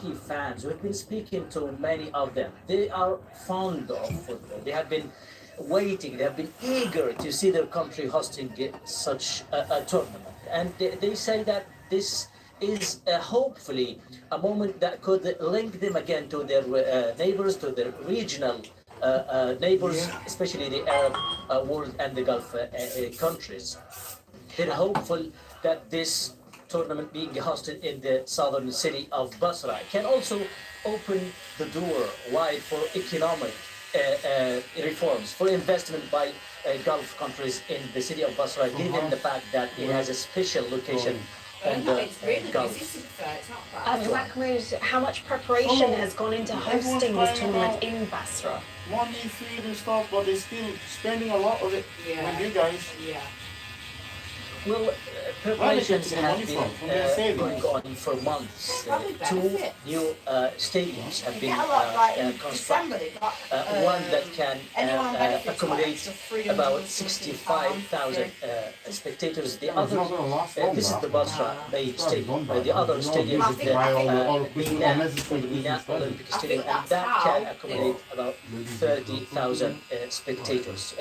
Iraqi fans, we've been speaking to many of them. They are fond of football. They have been waiting, they have been eager to see their country hosting such a tournament. And they say that this is hopefully a moment that could link them again to their neighbors, to their regional neighbors, especially the Arab world and the Gulf countries. They're hopeful that this tournament being hosted in the southern city of Basra can also open the door wide for economic reforms, for investment by Gulf countries in the city of Basra, given the fact that it has a special location on the Gulf. Mahmoud, how much preparation has gone into hosting this tournament in Basra? Money, food and stuff, but they're still spending a lot of it with you guys. Well, preparations have been going on for months. Two new stadiums have been constructed. One that can accommodate about 65,000 spectators. The other, this is the Basra main stadium. The other stadium is the Mina Olympic Stadium, and that can accommodate about 30,000 spectators.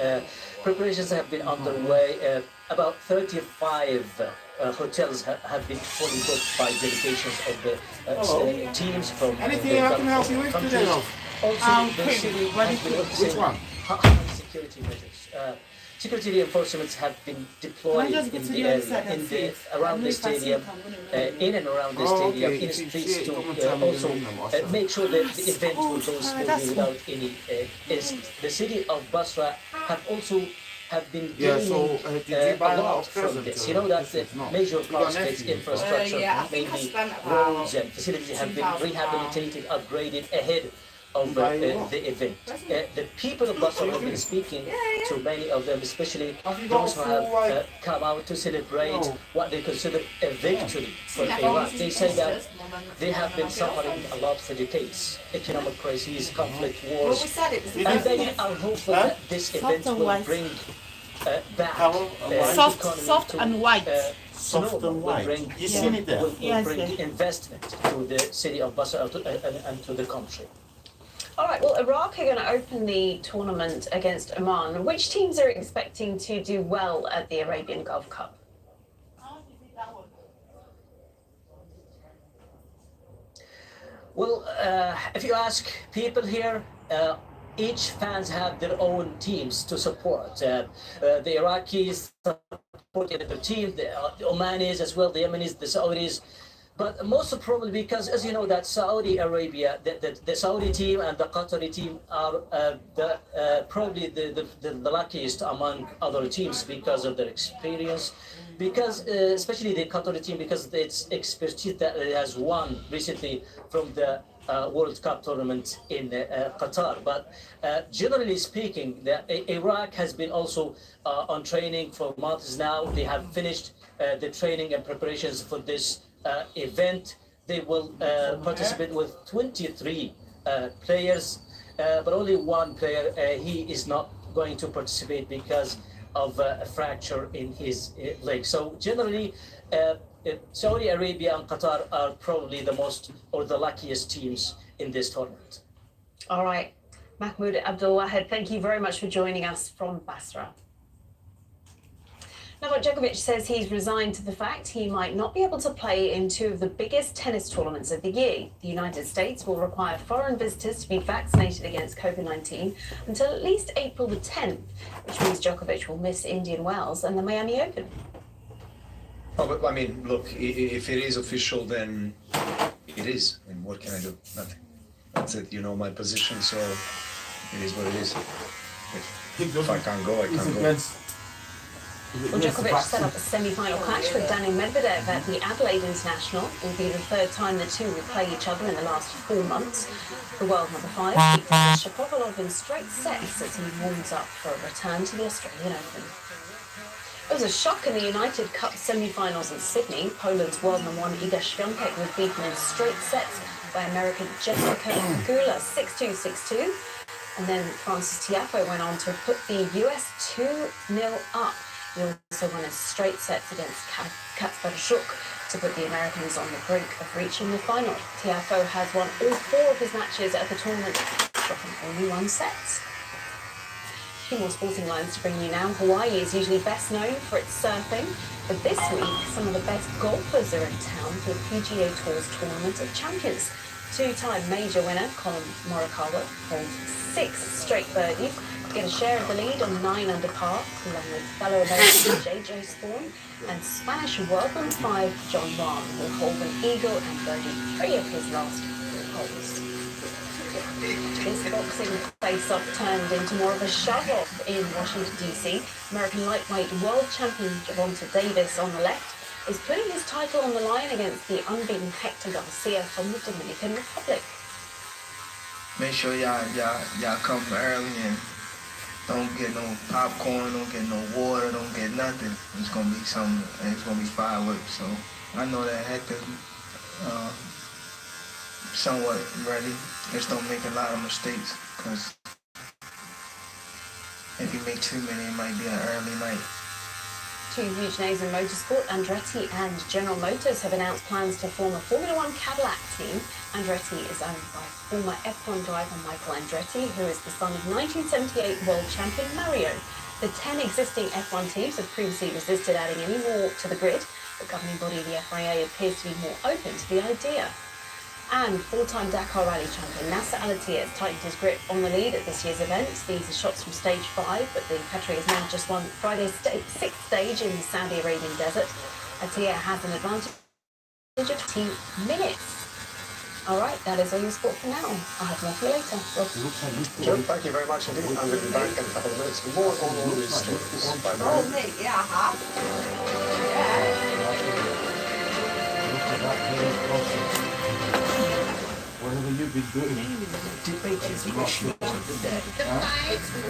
Preparations have been underway. About 35 hotels have been fully booked by delegations of the teams from anything I can help you with today, love? Also, the city has been witnessing high security measures. Security reinforcements have been deployed in the area, around the stadium, in and around the stadium, in the streets to also make sure that the event will go smoothly without any incidents. The city of Basra have been gaining a lot from this. You know that the major parts of its infrastructure, mainly roads and facilities, have been rehabilitated, upgraded ahead of the event. The people of Basra have been speaking to many of them, especially those who have come out to celebrate what they consider a victory for Iraq. They say that they have been suffering a lot for decades: economic crises, conflict, wars, and they are hopeful that this event will bring back soft and white. Soft and white. You seen it there? Will bring investment to the city of Basra and to the country. All right, well, Iraq are going to open the tournament against Oman. Which teams are expecting to do well at the Arabian Gulf Cup? Well, if you ask people here, each fans have their own teams to support. The Iraqis support their team, the Omanis as well, the Yemenis, the Saudis. But most probably because, as you know, that Saudi Arabia, the Saudi team and the Qatari team are probably the luckiest among other teams because of their experience, because especially the Qatari team, because its expertise that it has won recently from the World Cup tournament in Qatar. But generally speaking, Iraq has been also on training for months now. They have finished the training and preparations for this event. They will participate with 23 players, but only one player, he is not going to participate because of a fracture in his leg. So generally, Saudi Arabia and Qatar are probably the most or the luckiest teams in this tournament. All right, Mahmoud Abdul-Wahid, thank you very much for joining us from Basra. Novak Djokovic says he's resigned to the fact he might not be able to play in two of the biggest tennis tournaments of the year. The United States will require foreign visitors to be vaccinated against COVID-19 until at least April the 10th, which means Djokovic will miss Indian Wells and the Miami Open. Oh, but I mean, look, if it is official, then it is. I mean, what can I do? Nothing. That's it. You know my position, so it is what it is. If I can't go, I can't go. Well, Djokovic set up a semi-final clash with Daniil Medvedev at the Adelaide International. It will be the third time the two will play each other in the last 4 months. The world number 5 beats Shapovalov in straight sets as he warms up for a return to the Australian Open. It was a shock in the United Cup semi-finals in Sydney. Poland's world number 1 Iga Świątek was beaten in straight sets by American Jessica Pegula 6-2, 6-2. And then Frances Tiafoe went on to put the US 2-0 up. He also won his straight sets against Kacper Żuk to put the Americans on the brink of reaching the final. Tiafoe has won all 4 of his matches at the tournament, dropping only 1 set. Few more sporting lines to bring you now. Hawaii is usually best known for its surfing, but this week some of the best golfers are in town for the PGA Tour's Tournament of Champions. 2-time major winner Colin Morikawa holds 6 straight birdies to get a share of the lead on 9 under par, along with fellow American J.J. Spawn and Spanish World number 5 John Rahm, who will hold an eagle and birdie 3 of his last 4 holes. This boxing face-off turned into more of a shove-off in Washington, D.C. American lightweight world champion Gervonta Davis on the left is putting his title on the line against the unbeaten Hector Garcia from the Dominican Republic. Make sure y'all come early and don't get no popcorn, don't get no water, don't get nothing. It's gonna be something, and it's gonna be fireworks. So I know that Hector somewhat ready. Just don't make a lot of mistakes, because if you make too many, it might be an early night. 2 huge names in motorsport, Andretti and General Motors, have announced plans to form a Formula One Cadillac team. Andretti is owned by former F1 driver Michael Andretti, who is the son of 1978 world champion Mario. The 10 existing F1 teams have previously resisted adding any more to the grid. The governing body, the FIA, appears to be more open to the idea. And 4-time Dakar Rally champion Nasser Al-Attiyah has tightened his grip on the lead at this year's event. These are shots from stage 5, but the Qatari has now just won Friday's 6th stage in the Saudi Arabian desert. Attiyah has an advantage of 20 minutes. All right, that is all your sport for now. I'll have more for you later. Joe, thank you very much indeed. I'm going to be back in a couple of minutes for more on all these stories. Bye-bye. What have you been doing? The 5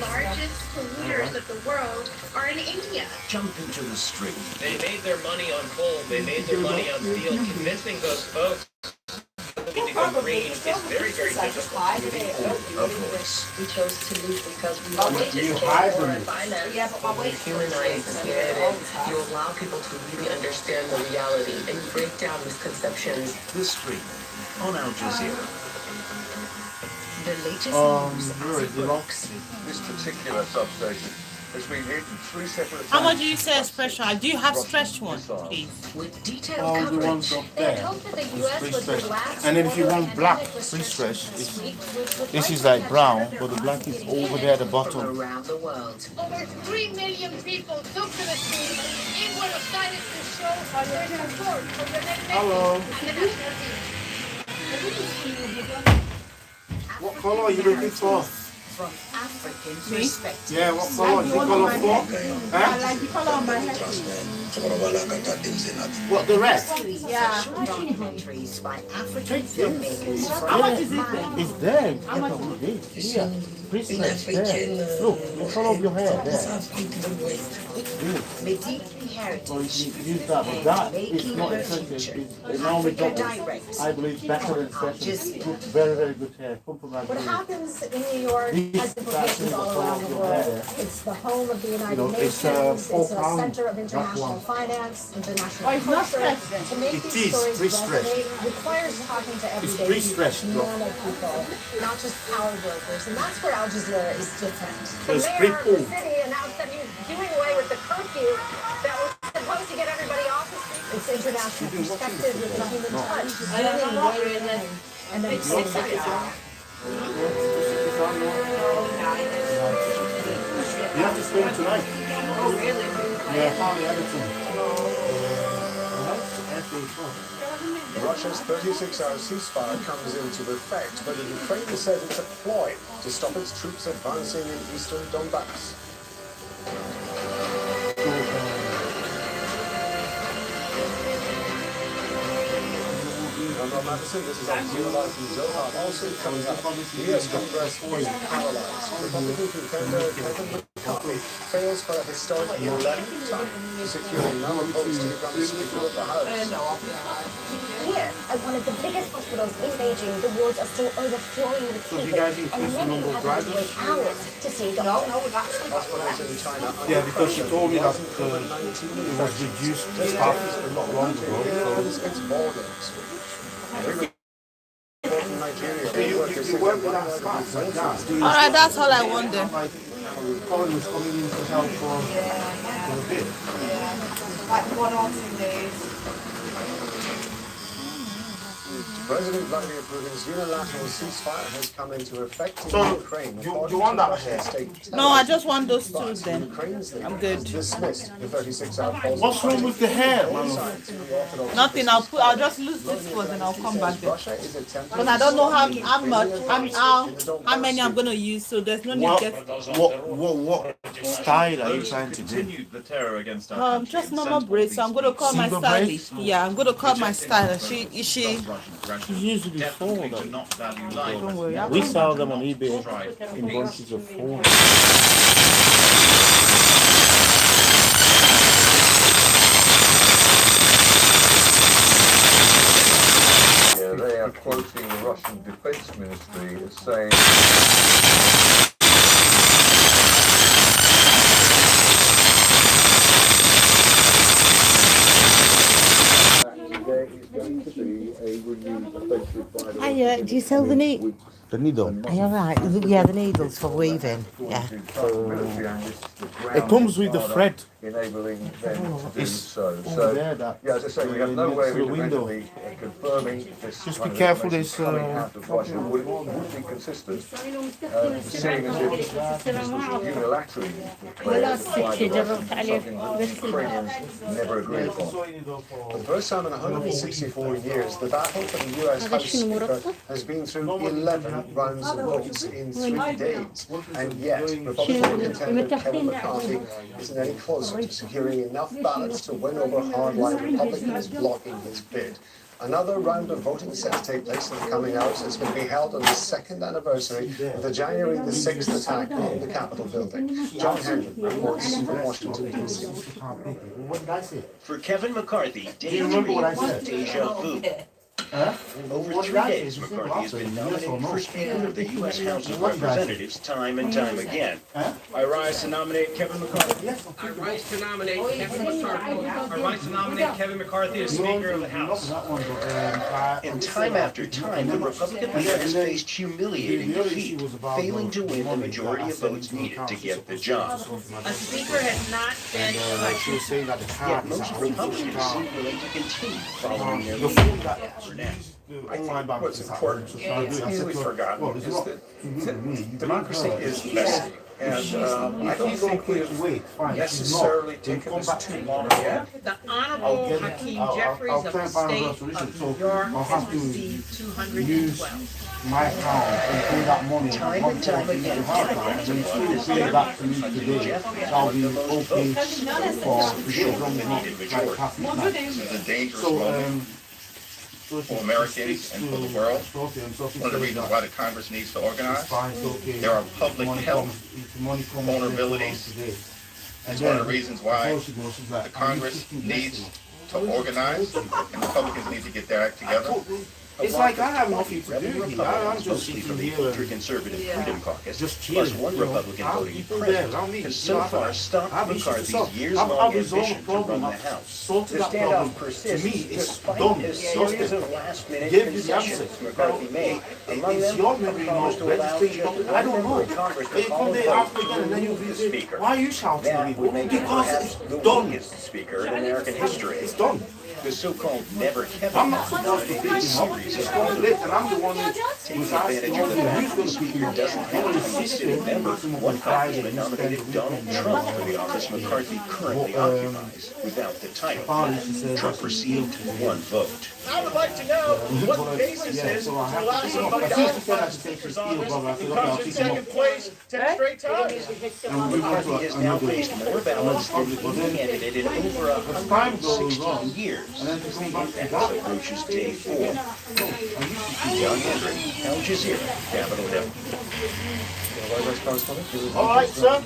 largest polluters of the world are in India. Jump into the street. They made their money on coal, they made their money on steel. Convincing those folks to go green is very, very difficult. Of course. We chose to leave because we wanted to You care hide for from our it. finance. You humanize the spirit and you allow people to really understand the reality and you break down misconceptions. This street on Al Jazeera. The latest news You're as it works. This particular substation has been hit in 3 separate How much do you say special? Do you have stretch one, please? With detailed the ones coverage. up They had there. hoped that the U.S. Free would stretch. relax And then if you border want black, pandemic free restrictions stretch, this week, which would This is likely like brown, catch but the their black is market over there at the From bottom. around the world. Over 3 million people took to the streets in Buenos Aires to show their support for the Hello. and the national team. What color are you looking for? From African Me? perspective. Yeah, what color? Is it color 4? Huh? like the color on my head. What, the red? Yeah. Documentaries by African filmmakers How much is it then? It's there. Here. Christmas there. Look, the color of your hair there. Medically heritage. Use that, but that is not expensive. It's normally double. I believe better than special. Good, very, very good hair. Come from What Nigeria. happens in New York has implications all around the world. It's the home of the United it's, Nations. £4, It's a center of not international one. finance, international Oh, it's not culture. stretched. To make It these is stories pre-stretched. resonate requires talking to everyday pre-stretched, people, look. normal people, not just power brokers. And that's where Al Jazeera is different. So it's The mayor of pre-cool. the city announced that he's doing away with the curfew that was supposed to get everybody off the street. It's international perspective with the human touch. And then 6 seconds. You have to spend tonight. Oh, really? Yeah, Harley Everton. Russia's 36-hour ceasefire comes into effect, but the Ukraine says it's a ploy to stop its troops advancing in eastern Donbass. I'm Rob Madison, this is Al Jazeera Live from Doha. Also coming up, the US Congress is paralyzed. Republican contender Kevin McCarthy fails for a historic 11th time, securing no votes to become Speaker of the House. Here, at one of the biggest hospitals in Beijing, the wards are still overflowing with So have you people, guys and increased the many number of have had to drivers? wait hours to see a doctor. Hospitals in China. Yeah, because she told me that it was reduced staff not long ago. It's ball games. You work with that staff like that. All right, that's all I want then. Like, Colin was coming in to help for a bit. Like 1 or 2 days. President Vladimir Putin's unilateral ceasefire has come into effect in So, Ukraine. you want that here? No, I just want those two then. Ukraine's leader I'm good. has dismissed the 36-hour pause. What's wrong with the hair, man? Nothing. I'll just lose this first and I'll come back there. Russia is attempting But I don't know how much, how many I'm gonna use. So there's no need What, to get. what style are you trying to do? Continued the terror against our country Just and normal sensible braids. So I'm gonna call my Single braids? stylist. Yeah, I'm gonna call my stylist. She. She's usually definitely 4 do not value life. Don't worry. We sell them on eBay Strive in peace. bunches of 4. They are quoting the Russian Defense Ministry as saying there is going to be a renewed offensive by the Hiya, do you sell the needle? The needle. Are you alright? Yeah, the needles for weaving. Yeah. It comes with the thread. enabling them to do It's so. over there that Yeah, as I say, we have no way of through the window. independently confirming this. Just kind be of careful, information there's, coming out of Russia would be consistent, seeing as if this was unilaterally declared by the Russians, something that the Ukrainians never agreed upon. For the first time in 164 years, the battle for the US House Speaker has been through 11 rounds of votes in 3 days, and yet Republican contender Kevin McCarthy isn't any closer to securing enough ballots to win over hardline Republicans blocking his bid. Another round of voting set to take place in the coming hours is going to be held on the second anniversary of the January the 6th attack on the Capitol building. John Henry reports from Washington, D.C. What did I say? For Kevin McCarthy, day you remember what I three said? was deja vu. Over 3 days, McCarthy has been nominated for Speaker of the U.S. House of Representatives time and time again. I rise to nominate Kevin McCarthy. I rise to nominate Kevin McCarthy. I rise to nominate Kevin McCarthy as Speaker of the House. And time after time, the Republican leader has faced humiliating defeat, failing to win the majority of votes needed to get the job. A speaker has not been She was saying that the car Yet is most absolutely Republicans seem willing to continue following their The lead. thing that For now. I think what's important, it's easily forgotten, is that democracy is messy. And I don't think we've necessarily taken this too long yet. The Honorable Hakeem Jeffries of the state of New York has received 212. my account and pay that money. Time and time again, Democrats and have you still pay that to me today. That'll be okay for sure. This is a dangerous moment for Americans and for the world. One of the reasons why the Congress needs to organize. There are public health vulnerabilities. It's one of the reasons why the Congress needs to organize and Republicans need to get their act together. It's like I have nothing to do here. I'm just Mostly from the sitting here. ultra-conservative Freedom Caucus, Just plus chilling, one you know. Republican How voting people president, there around me, has you so know, far stopped I've issued McCarthy's myself. years-long I've resolved ambition the to run problem. the I've House. sorted The that standoff problem. persists To me, it's despite done. a It's series done. of last-minute Give me the concessions answer. McCarthy made. Among It's them, your a memory promise to note, allow registration just document. one I don't member of know. Congress They to come call a there vote after to again and then you remove the visit. Speaker. Why are you shouting at That me? would make him Because perhaps it's the done. longest Speaker in American history. It's done. The so-called Never Kevin I'm not supposed to nominated be series It's of going late and I'm the one who's taking asking advantage of the fact that the who's Speaker doesn't have to be a sitting member. One congressman nominated Donald Trump for the office McCarthy currently occupies without the title. Trump received one vote. I would like to know what the basis is to allow somebody to occupy the Speaker's office who comes in second place 10 straight times. McCarthy has now faced more ballots than any candidate in over 160 years. That approaches day 4. John Hendry, Al Jazeera, Capitol Hill. All right, sir.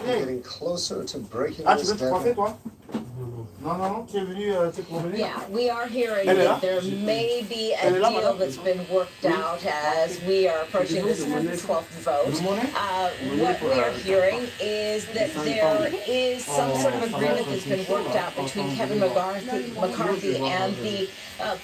Getting closer to breaking Actually, this let's profit deadline. one. Yeah, we are hearing that there may be a deal that's been worked out as we are approaching this 12th vote. What we are hearing is that there is some sort of agreement that's been worked out between Kevin McCarthy and the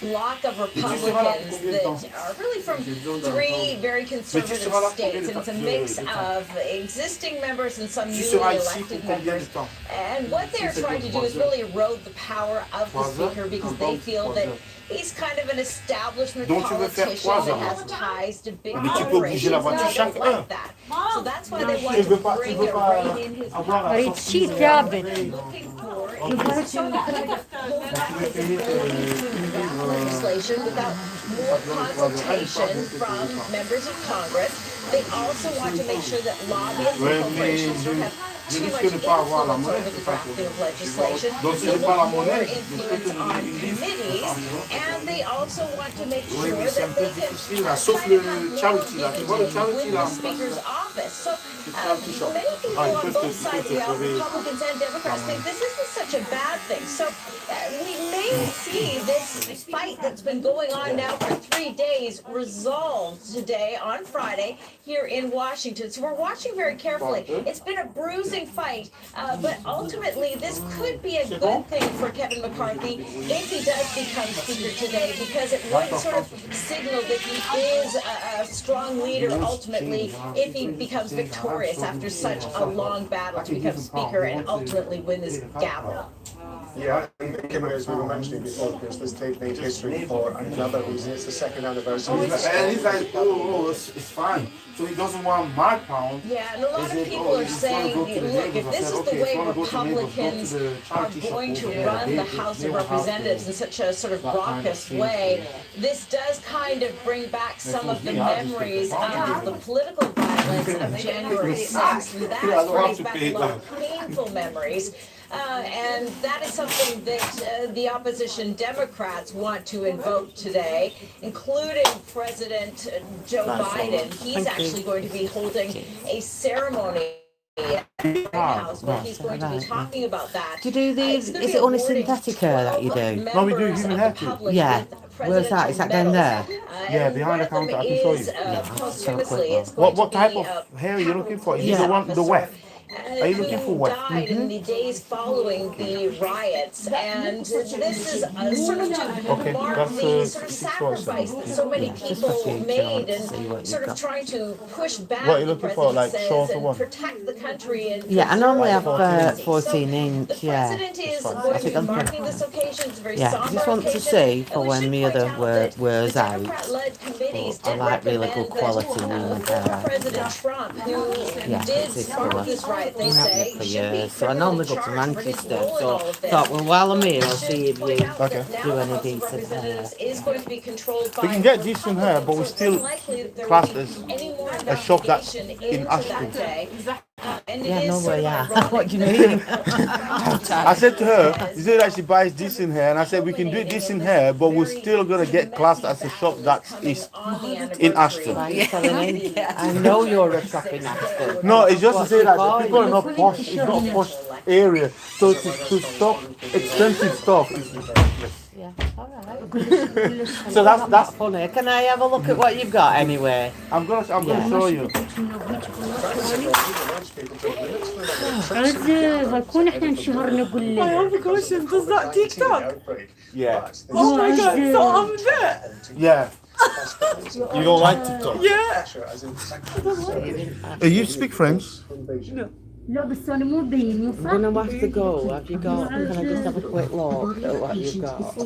bloc of Republicans that are really from three very conservative states, and it's a mix of existing members and some newly elected members. And what they're trying to do is really erode the power of the speaker because they feel that he's kind of an establishment politician that has ties to big corporations. They don't like that. So that's why they want to bring it right in his power. They're looking for legislation without more consultation from members of Congress. They also want to make sure that lobbyists and corporations don't have too much influence over the drafting of legislation. They want more influence on committees, and they also want to make sure that they can win the Speaker's office. So many people on both sides of the aisle, Republicans and Democrats, think this isn't such a bad thing. So we may see this fight that's been going on now for 3 days resolved today on Friday here in Washington. So we're watching very carefully. It's been a bruising fight, but ultimately this could be a good thing for Kevin McCarthy if he does become Speaker today, because it would sort of signal that he is a strong leader ultimately if he becomes victorious after such a long battle to become Speaker and ultimately win this gavel. Yeah, I think as we were mentioning before, Chris, this tape made history for another reason. It's the second anniversary. And he's like, it's fine. So he doesn't want my pound. Yeah, and a lot of people are saying, look, if this is the way Republicans are going to run the House of Representatives in such a sort of raucous way, this does kind of bring back some of the memories of the political violence of January 6th. And that brings back a lot of painful memories. And that is something that the opposition Democrats want to invoke today, including President Joe Biden. He's actually going to be holding a ceremony at the White House where he's going to be talking about that. Do you do these? Is it only synthetic hair that you do? No, we do human hair too. Yeah. Where's that? Is that down there? Yeah, behind the counter. I can show you. What type of hair are you looking for? Is it the one, the weft? Are you looking for what? Died in the days following the riots, and this is sort of to mark the sort of sacrifice that so many people made, and sort of trying to push back what are you looking for, like short or and protect the country. And yeah, I normally have 14 inch. Yeah, the president is going to be marking this occasion. It's a very somber I just want to see for when the other wears out. I like really good quality human hair. President Trump, who did spark this riot, they say. For years. So I normally go to Manchester. So I thought, well, while I'm here, I'll see if you do any decent hair. We can get decent hair, but we still class as a shop that's in Ashton. Yeah, no way, yeah. What do you mean? I said to her, you said that she buys decent hair, and I said we can do decent hair, but we're still gonna get classed as a shop that is in Ashton. I know you're a shop in Ashton. No, it's just to say that people are not posh. It's not a posh area, so to stock expensive stuff is ridiculous. Yeah, alright. So that's funny. Can I have a look at what you've got anyway? I'm gonna show you. I have a question. Does that TikTok? Yeah. Oh my god, so I'm there. Yeah. You don't like TikTok? Yeah. You speak French? No. I'm gonna have to go. Have you got? Can I just have a quick look at what you've got?